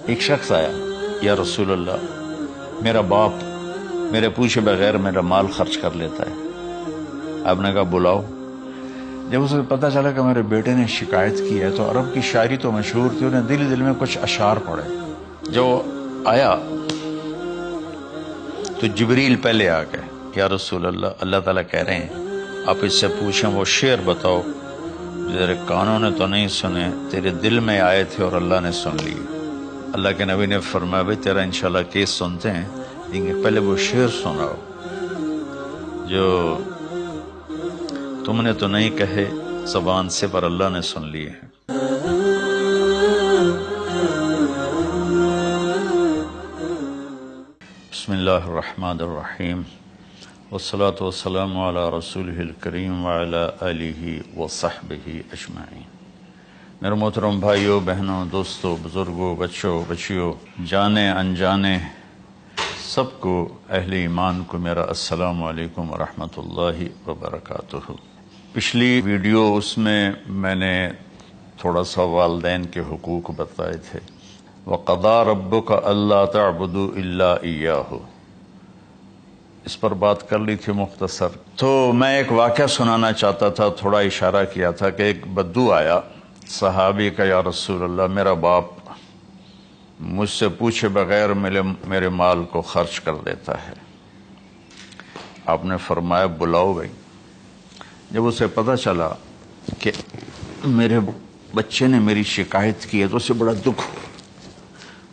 ایک شخص آیا، یا رسول اللہ میرا باپ میرے پوچھے بغیر میرا مال خرچ کر لیتا ہے، آپ نے کہا بلاؤ۔ جب اسے پتہ چلا کہ میرے بیٹے نے شکایت کی ہے تو عرب کی شاعری تو مشہور تھی، انہیں دل دل میں کچھ اشعار پڑھے۔ جو آیا تو جبریل پہلے آ گئے، یا رسول اللہ اللہ تعالیٰ کہہ رہے ہیں آپ اس سے پوچھیں وہ شعر بتاؤ تیرے کانوں نے تو نہیں سنے، تیرے دل میں آئے تھے اور اللہ نے سن لی۔ اللہ کے نبی نے فرمایا بھائی تیرا انشاءاللہ کیس سنتے ہیں، لیکن پہلے وہ شعر سناؤ جو تم نے تو نہیں کہے زبان سے پر اللہ نے سن لیے ہیں۔ بسم اللہ الرحمن الرحیم، والصلاة والسلام علی رسولہ الکریم وعلی آلہ وصحبہ اجمعین۔ میرے محترم بھائیوں، بہنوں، دوستوں، بزرگوں، بچوں، بچیوں، جانے انجانے سب کو، اہل ایمان کو میرا السلام علیکم ورحمۃ اللہ وبرکاتہ۔ پچھلی ویڈیو اس میں نے تھوڑا سا والدین کے حقوق بتائے تھے۔ وَقَضَىٰ رَبُّكَ أَلَّا تَعْبُدُوا إِلَّا إِيَّاهُ، اس پر بات کر لی تھی مختصر۔ تو میں ایک واقعہ سنانا چاہتا تھا، تھوڑا اشارہ کیا تھا کہ ایک بدو آیا صحابی کا، یا رسول اللہ میرا باپ مجھ سے پوچھے بغیر میرے مال کو خرچ کر دیتا ہے۔ آپ نے فرمایا بلاؤ بھائی۔ جب اسے پتہ چلا کہ میرے بچے نے میری شکایت کی ہے تو اسے بڑا دکھ ہوا،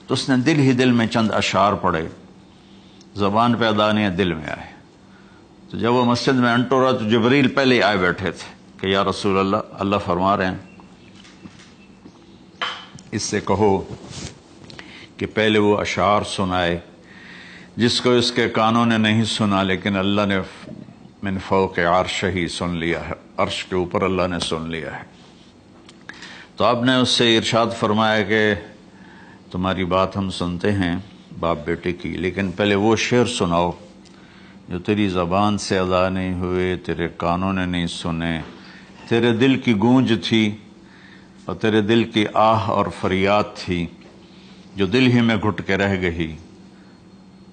تو اس نے دل ہی دل میں چند اشعار پڑھے، زبان پہ ادا نہیں، دل میں آئے۔ تو جب وہ مسجد میں انٹو رہا تو جبریل پہلے آئے بیٹھے تھے کہ یا رسول اللہ اللہ فرما رہے ہیں اس سے کہو کہ پہلے وہ اشعار سنائے جس کو اس کے کانوں نے نہیں سنا، لیکن اللہ نے من فوق عرش ہی سن لیا ہے، عرش کے اوپر اللہ نے سن لیا ہے۔ تو آپ نے اس سے ارشاد فرمایا کہ تمہاری بات ہم سنتے ہیں باپ بیٹے کی، لیکن پہلے وہ شعر سناؤ جو تیری زبان سے ادا نہیں ہوئے، تیرے کانوں نے نہیں سنے، تیرے دل کی گونج تھی اور تیرے دل کی آہ اور فریاد تھی جو دل ہی میں گھٹ کے رہ گئی،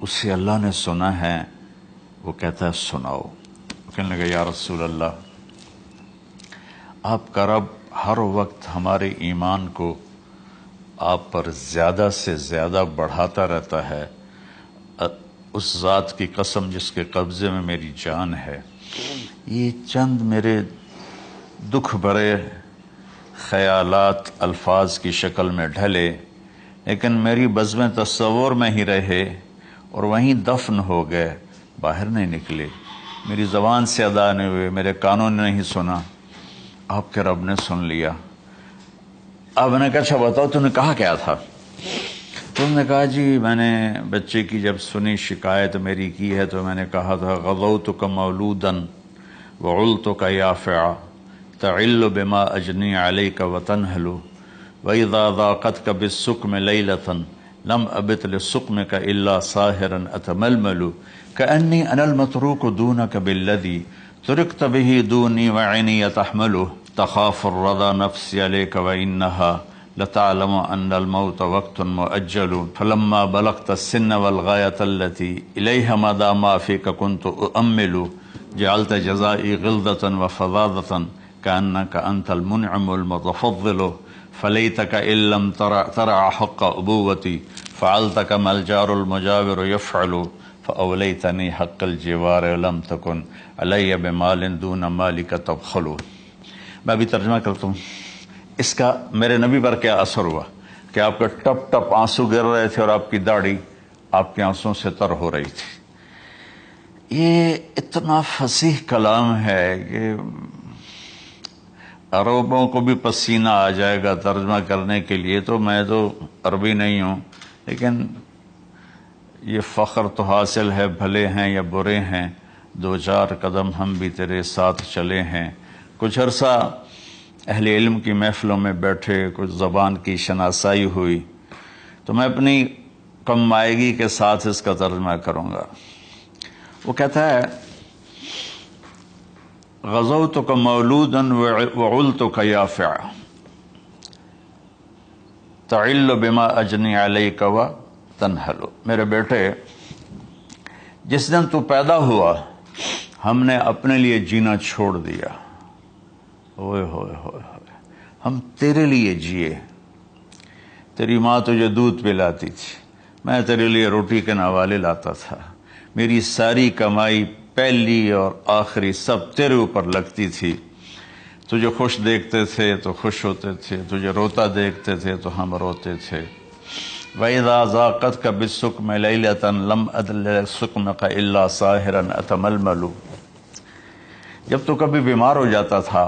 اسے اللہ نے سنا ہے۔ وہ کہتا ہے سناؤ۔ کہنے لگا یا رسول اللہ آپ کا رب ہر وقت ہمارے ایمان کو آپ پر زیادہ سے زیادہ بڑھاتا رہتا ہے، اس ذات کی قسم جس کے قبضے میں میری جان ہے۔ یہ چند میرے دکھ بھرے خیالات الفاظ کی شکل میں ڈھلے، لیکن میری بزم تصور میں ہی رہے اور وہیں دفن ہو گئے، باہر نہیں نکلے، میری زبان سے ادا نہیں ہوئے، میرے کانوں نے نہیں سنا، آپ کے رب نے سن لیا۔ آپ نے کہا اچھا بتاؤ تم نے کہا کیا تھا؟ تم نے کہا جی میں نے بچے کی جب سنی شکایت میری کی ہے تو میں نے کہا تھا غضوتک مولودا وعلتک یافعا تعل بما اجنی علیک وتنہل وإذا ضاقتک بالسقم لیلة لم ابت لسقمک الا ساہرا اتململ کأنی انا المتروک دونک بالذی ترکت به دونی وعینی تحملہ تخاف الرضا نفسی علیک وإنها لتعلم ان الموت وقت مؤجل فلما بلغت السن والغایة التي الیها مدى ما فیک كنت اؤمل جعلت جزائی غلظة وفظاظة كأنك انت المنعم المتفضل فلیتک ان لم ترع حق ابوتی فعلت كما الجار المجاور يفعل فأولیتنی حق الجوار لم تکن علی بمال دون مالک تبخل۔ میں ابھی ترجمہ کرتا ہوں۔ اس کا میرے نبی پر کیا اثر ہوا کہ آپ کے ٹپ ٹپ آنسو گر رہے تھے اور آپ کی داڑھی آپ کے آنسوں سے تر ہو رہی تھی۔ یہ اتنا فصیح کلام ہے کہ عربوں کو بھی پسینہ آ جائے گا ترجمہ کرنے کے لیے، تو میں تو عربی نہیں ہوں، لیکن یہ فخر تو حاصل ہے، بھلے ہیں یا برے ہیں دو چار قدم ہم بھی تیرے ساتھ چلے ہیں۔ کچھ عرصہ اہل علم کی محفلوں میں بیٹھے، کچھ زبان کی شناسائی ہوئی، تو میں اپنی کم مائگی کے ساتھ اس کا ترجمہ کروں گا۔ وہ کہتا ہے غزوتک مولودا وعلتک یافعا تعل بما اجنی علیک و تنحل، میرے بیٹے جس دن تو پیدا ہوا ہم نے اپنے لیے جینا چھوڑ دیا، اوئے ہوئے ہوئے ہوئے، ہم تیرے لیے جیے۔ تیری ماں تجھے دودھ پلاتی تھی، میں تیرے لیے روٹی کے نوالے لاتا تھا، میری ساری کمائی پہلی اور آخری سب تیرے اوپر لگتی تھی۔ تجھے خوش دیکھتے تھے تو خوش ہوتے تھے، تجھے روتا دیکھتے تھے تو ہم روتے تھے۔ وَإِذَا ذَاقَتْكَ بِالسُّقْمِ لَيْلَةً لَمْ أَدْلِ سُقْمَكَ إِلَّا سَاهِرًا أَتَمَلْمَلُ، جب تو کبھی بیمار ہو جاتا تھا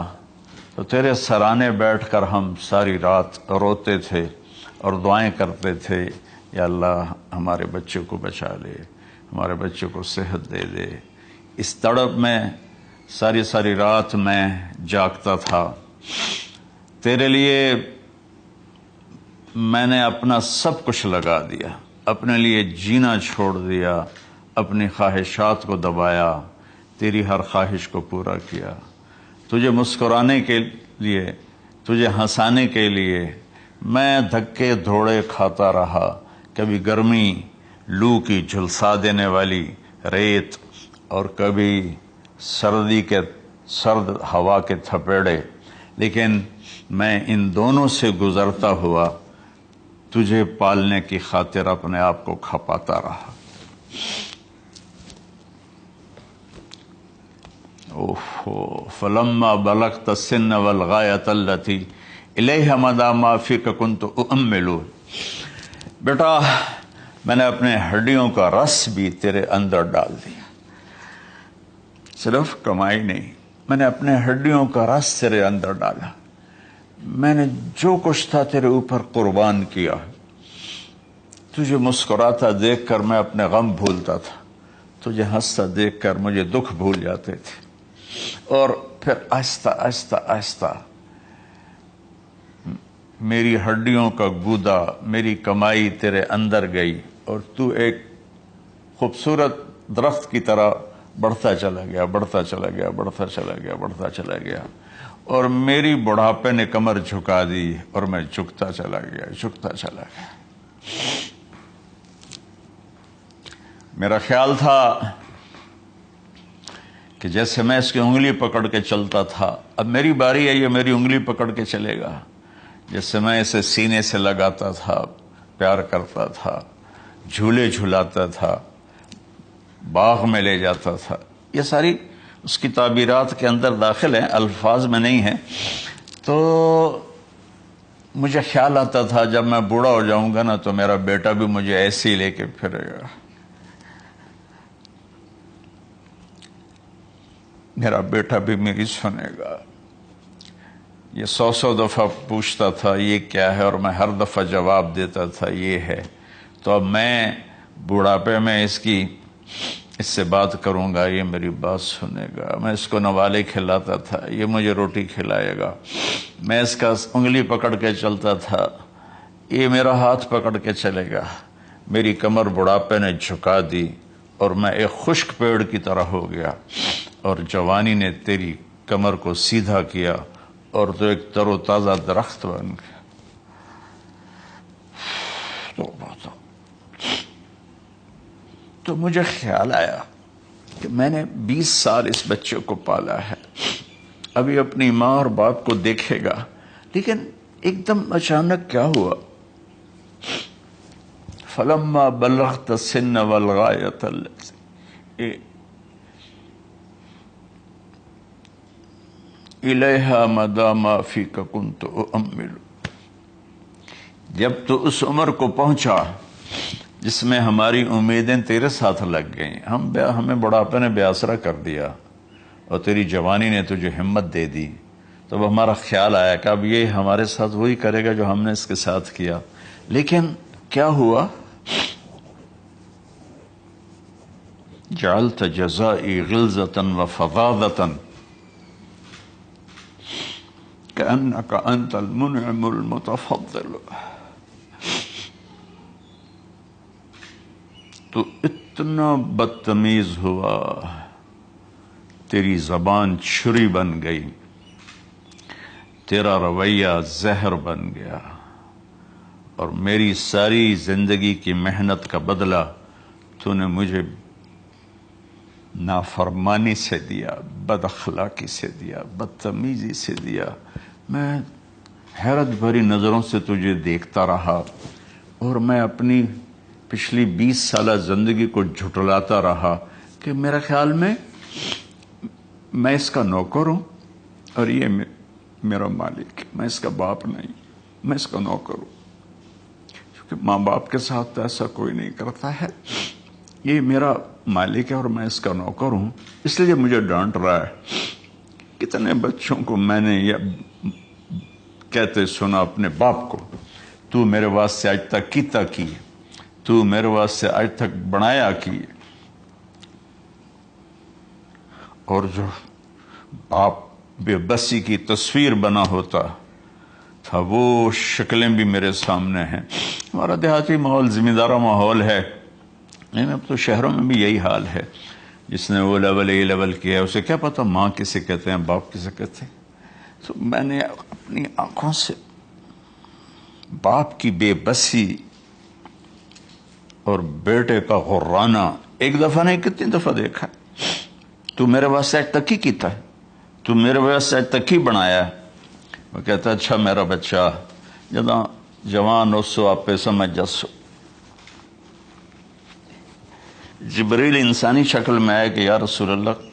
تو تیرے سرانے بیٹھ کر ہم ساری رات روتے تھے اور دعائیں کرتے تھے، یا اللہ ہمارے بچے کو بچا لے، ہمارے بچے کو صحت دے دے۔ اس تڑپ میں ساری ساری رات میں جاگتا تھا، تیرے لیے میں نے اپنا سب کچھ لگا دیا، اپنے لیے جینا چھوڑ دیا، اپنی خواہشات کو دبایا، تیری ہر خواہش کو پورا کیا، تجھے مسکرانے کے لیے، تجھے ہنسانے کے لیے میں دھکے دھوڑے کھاتا رہا، کبھی گرمی لو کی جھلسا دینے والی ریت اور کبھی سردی کے سرد ہوا کے تھپیڑے، لیکن میں ان دونوں سے گزرتا ہوا تجھے پالنے کی خاطر اپنے آپ کو کھپاتا رہا۔ فلما بلغت السن والغایۃ التی الیہ مدی ما فیک کنت اؤمل، بیٹا میں نے اپنے ہڈیوں کا رس بھی تیرے اندر ڈال دیا، صرف کمائی نہیں، میں نے اپنے ہڈیوں کا رس تیرے اندر ڈالا، میں نے جو کچھ تھا تیرے اوپر قربان کیا۔ تجھے مسکراتا دیکھ کر میں اپنے غم بھولتا تھا، تجھے ہنستا دیکھ کر مجھے دکھ بھول جاتے تھے، اور پھر آہستہ آہستہ آہستہ میری ہڈیوں کا گودا، میری کمائی تیرے اندر گئی اور تو ایک خوبصورت درخت کی طرح بڑھتا چلا گیا، بڑھتا چلا گیا، بڑھتا چلا گیا، بڑھتا چلا گیا، اور میری بڑھاپے نے کمر جھکا دی اور میں جھکتا چلا گیا، جھکتا چلا گیا۔ میرا خیال تھا کہ جیسے میں اس کی انگلی پکڑ کے چلتا تھا، اب میری باری ہے، یہ میری انگلی پکڑ کے چلے گا، جیسے میں اسے سینے سے لگاتا تھا، پیار کرتا تھا، جھولے جھلاتا تھا، باغ میں لے جاتا تھا، یہ ساری اس کی تعبیرات کے اندر داخل ہیں، الفاظ میں نہیں ہیں۔ تو مجھے خیال آتا تھا جب میں بوڑھا ہو جاؤں گا نا تو میرا بیٹا بھی مجھے ایسے ہی لے کے پھرے گا، میرا بیٹا بھی میری سنے گا۔ یہ 100 دفعہ پوچھتا تھا یہ کیا ہے، اور میں ہر دفعہ جواب دیتا تھا یہ ہے۔ تو اب میں بڑھاپے میں اس سے بات کروں گا، یہ میری بات سنے گا۔ میں اس کو نوالے کھلاتا تھا، یہ مجھے روٹی کھلائے گا۔ میں اس کا انگلی پکڑ کے چلتا تھا، یہ میرا ہاتھ پکڑ کے چلے گا۔ میری کمر بڑھاپے نے جھکا دی اور میں ایک خشک پیڑ کی طرح ہو گیا، اور جوانی نے تیری کمر کو سیدھا کیا اور تو ایک تر و تازہ درخت بن گیا۔ تو مجھے خیال آیا کہ میں نے 20 سال اس بچے کو پالا ہے، ابھی اپنی ماں اور باپ کو دیکھے گا، لیکن ایک دم اچانک کیا ہوا، فلما بلغت السن والغایۃ التی الیہا مدی ما فیک کنت اؤمل، جب تو اس عمر کو پہنچا جس میں ہماری امیدیں تیرے ساتھ لگ گئیں، ہمیں بڑھاپے نے بے آسرا کر دیا اور تیری جوانی نے تجھے ہمت دے دی، تو اب ہمارا خیال آیا کہ اب یہ ہمارے ساتھ وہی کرے گا جو ہم نے اس کے ساتھ کیا۔ لیکن کیا ہوا، جعلت جزائی غلظۃ وفظاظۃ کأنک انت المنعم المتفضل، تو اتنا بدتمیز ہوا، تیری زبان چھری بن گئی، تیرا رویہ زہر بن گیا، اور میری ساری زندگی کی محنت کا بدلہ تو نے مجھے نافرمانی سے دیا، بد اخلاقی سے دیا، بدتمیزی سے دیا۔ میں حیرت بھری نظروں سے تجھے دیکھتا رہا اور میں اپنی پچھلی 20 سالہ زندگی کو جھٹلاتا رہا کہ میرا خیال میں اس کا نوکر ہوں اور یہ میرا مالک، میں اس کا باپ نہیں، میں اس کا نوکر ہوں، کیونکہ ماں باپ کے ساتھ ایسا کوئی نہیں کرتا ہے، یہ میرا مالک ہے اور میں اس کا نوکر ہوں، اس لیے مجھے ڈانٹ رہا ہے۔ کتنے بچوں کو میں نے یہ کہتے سنا اپنے باپ کو، تو میرے واسطے آج تک کیتا کی، تو میرے واسطے آج تک بنایا کی، اور جو باپ بے بسی کی تصویر بنا ہوتا تھا وہ شکلیں بھی میرے سامنے ہیں۔ ہمارا دیہاتی ماحول زمیں دارہ ماحول ہے، اب تو شہروں میں بھی یہی حال ہے۔ جس نے وہ لیول اے لیول کیا ہے اسے کیا پتا ماں کسے کہتے ہیں، باپ کسے کہتے ہیں۔ تو میں نے اپنی آنکھوں سے باپ کی بے بسی اور بیٹے کا غرانہ ایک دفعہ نہیں کتنی دفعہ دیکھا۔ تو میرے واسطے آج تک ہی کیتا ہے، تو میرے واسطے آج تک ہی بنایا ہے۔ وہ کہتا ہے اچھا میرا بچہ جداں جوان ہو سو آپ پہ سمجھ جسو۔ جبریل انسانی شکل میں آئے کہ یا رسول اللہ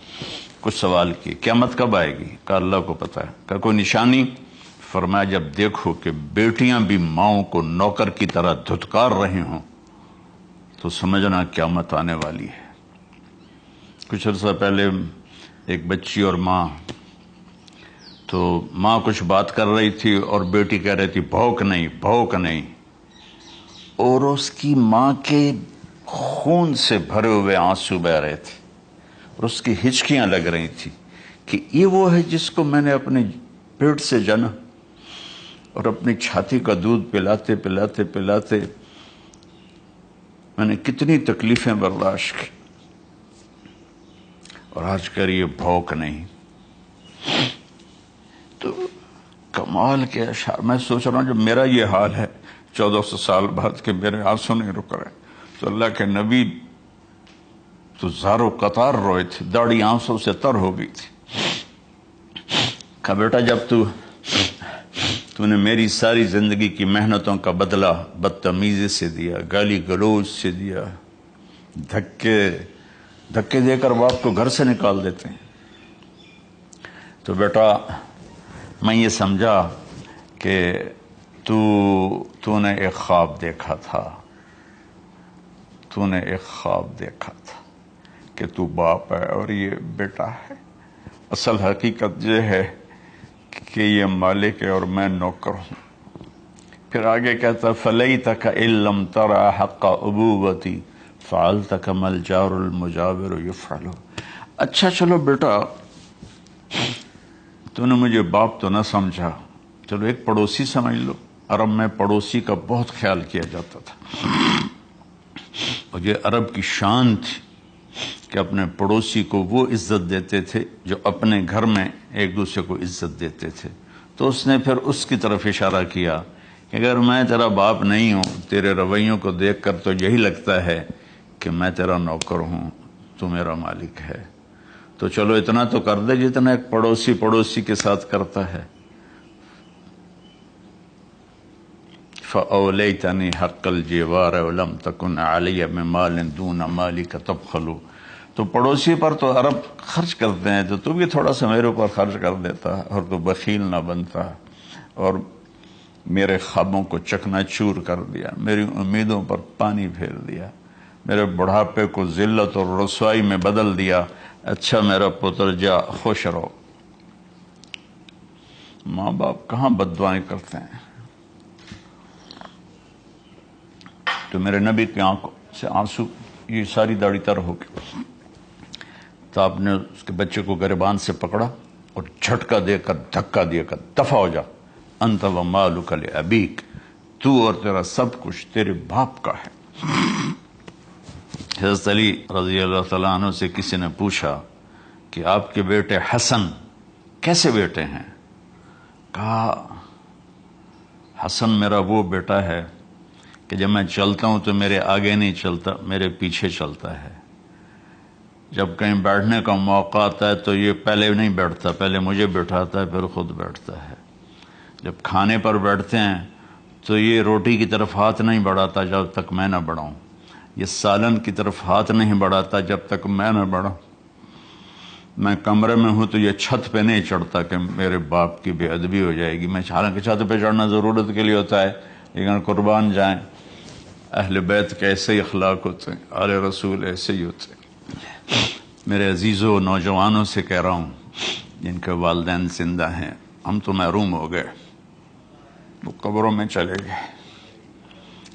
کچھ سوال کیے، قیامت کب آئے گی؟ کہا اللہ کو پتہ ہے۔ کہا کوئی نشانی؟ فرمایا جب دیکھو کہ بیٹیاں بھی ماؤں کو نوکر کی طرح دھتکار رہی ہوں تو سمجھنا قیامت آنے والی ہے۔ کچھ عرصہ پہلے ایک بچی اور ماں، تو ماں کچھ بات کر رہی تھی اور بیٹی کہہ رہی تھی بھوک نہیں بھوک نہیں، اور اس کی ماں کے خون سے بھرے ہوئے آنسو بہ رہے تھے اور اس کی ہچکیاں لگ رہی تھی کہ یہ وہ ہے جس کو میں نے اپنے پیٹ سے جنا اور اپنی چھاتی کا دودھ پلاتے پلاتے پلاتے میں نے کتنی تکلیفیں برداشت کی، اور آج کر یہ بھوک نہیں۔ تو کمال کے اشعار میں سوچ رہا ہوں جب میرا یہ حال ہے 1400 سال بعد کہ میرے آنسو نہیں رک رہے، تو اللہ کے نبی تو زارو قطار روئے تھے، داڑھی آنسوں سے تر ہو گئی تھی۔ کہا بیٹا جب تو نے میری ساری زندگی کی محنتوں کا بدلہ بدتمیزی سے دیا، گالی گلوچ سے دیا، دھکے دے کر باپ کو گھر سے نکال دیتے ہیں، تو بیٹا میں یہ سمجھا کہ تو نے ایک خواب دیکھا تھا، تو نے ایک خواب دیکھا تھا کہ تو باپ ہے اور یہ بیٹا ہے۔ اصل حقیقت یہ ہے کہ یہ مالک ہے اور میں نوکر ہوں۔ پھر آگے کہتا فَلَيْتَكَ إِن لَمْ تَرَ حَقَّ أُبُوَّتِي فَعَلْتَ كَمَا الْجَارُ الْمُجَاوِرُ يَفْعَلُ۔ اچھا چلو بیٹا تو نے مجھے باپ تو نہ سمجھا، چلو ایک پڑوسی سمجھ لو۔ عرب میں پڑوسی کا بہت خیال کیا جاتا تھا، اور یہ عرب کی شان تھی کہ اپنے پڑوسی کو وہ عزت دیتے تھے جو اپنے گھر میں ایک دوسرے کو عزت دیتے تھے۔ تو اس نے پھر اس کی طرف اشارہ کیا کہ اگر میں تیرا باپ نہیں ہوں، تیرے رویوں کو دیکھ کر تو یہی لگتا ہے کہ میں تیرا نوکر ہوں، تو میرا مالک ہے، تو چلو اتنا تو کر دے جتنا ایک پڑوسی کے ساتھ کرتا ہے۔ فَأَوْلَيْتَنِي حَقَّ الْجِوَارِ وَلَمْ تَكُنْ عَلَيَّ مِنْ دُونَ مَالِكَ تَبْخَلُ۔ تو پڑوسی پر تو عرب خرچ کرتے ہیں، تو بھی تھوڑا سا میرے اوپر خرچ کر دیتا اور تو بخیل نہ بنتا، اور میرے خوابوں کو چکنا چور کر دیا، میری امیدوں پر پانی پھیر دیا، میرے بڑھاپے کو ذلت اور رسوائی میں بدل دیا۔ اچھا میرا پتر جا خوش رہو۔ ماں باپ کہاں بد دعائیں کرتے ہیں؟ تو میرے نبی کی آنکھوں سے آنسو، یہ ساری داڑھی تر ہو گئی، تو آپ نے اس کے بچے کو گریبان سے پکڑا اور جھٹکا دے کر دھکا دے کر دفع ہو جا، انت و مالک لابیک، تو اور تیرا سب کچھ تیرے باپ کا ہے۔ حضرت علی رضی اللہ تعالیٰ عنہ سے کسی نے پوچھا کہ آپ کے بیٹے حسن کیسے بیٹے ہیں؟ کہا حسن میرا وہ بیٹا ہے کہ جب میں چلتا ہوں تو میرے آگے نہیں چلتا، میرے پیچھے چلتا ہے۔ جب کہیں بیٹھنے کا موقع آتا ہے تو یہ پہلے نہیں بیٹھتا، پہلے مجھے بٹھاتا ہے پھر خود بیٹھتا ہے۔ جب کھانے پر بیٹھتے ہیں تو یہ روٹی کی طرف ہاتھ نہیں بڑھاتا جب تک میں نہ بڑھاؤں، یہ سالن کی طرف ہاتھ نہیں بڑھاتا جب تک میں نہ بڑھاؤں۔ میں کمرے میں ہوں تو یہ چھت پہ نہیں چڑھتا کہ میرے باپ کی بے ادبی ہو جائے گی۔ میں حالانکہ چھت پہ چڑھنا ضرورت کے لیے ہوتا ہے، لیکن قربان جائیں اہل بیت کے ایسے ہی اخلاق ہوتے ہیں، آل رسول ایسے ہی ہوتے ہیں۔ میرے عزیزوں نوجوانوں سے کہہ رہا ہوں جن کے والدین زندہ ہیں، ہم تو محروم ہو گئے، وہ قبروں میں چلے گئے،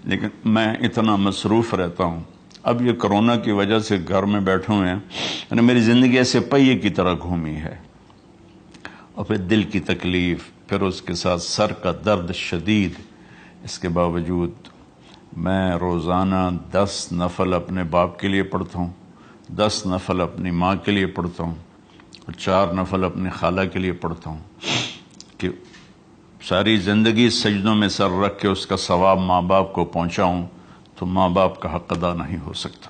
لیکن میں اتنا مصروف رہتا ہوں۔ اب یہ کرونا کی وجہ سے گھر میں بیٹھے ہوئے ہیں، یعنی میری زندگی ایسے پہیے کی طرح گھومی ہے، اور پھر دل کی تکلیف، پھر اس کے ساتھ سر کا درد شدید۔ اس کے باوجود میں روزانہ 10 نفل اپنے باپ کے لیے پڑھتا ہوں، 10 نفل اپنی ماں کے لیے پڑھتا ہوں، اور 4 نفل اپنی خالہ کے لیے پڑھتا ہوں، کہ ساری زندگی سجدوں میں سر رکھ کے اس کا ثواب ماں باپ کو پہنچاؤں تو ماں باپ کا حق ادا نہیں ہو سکتا۔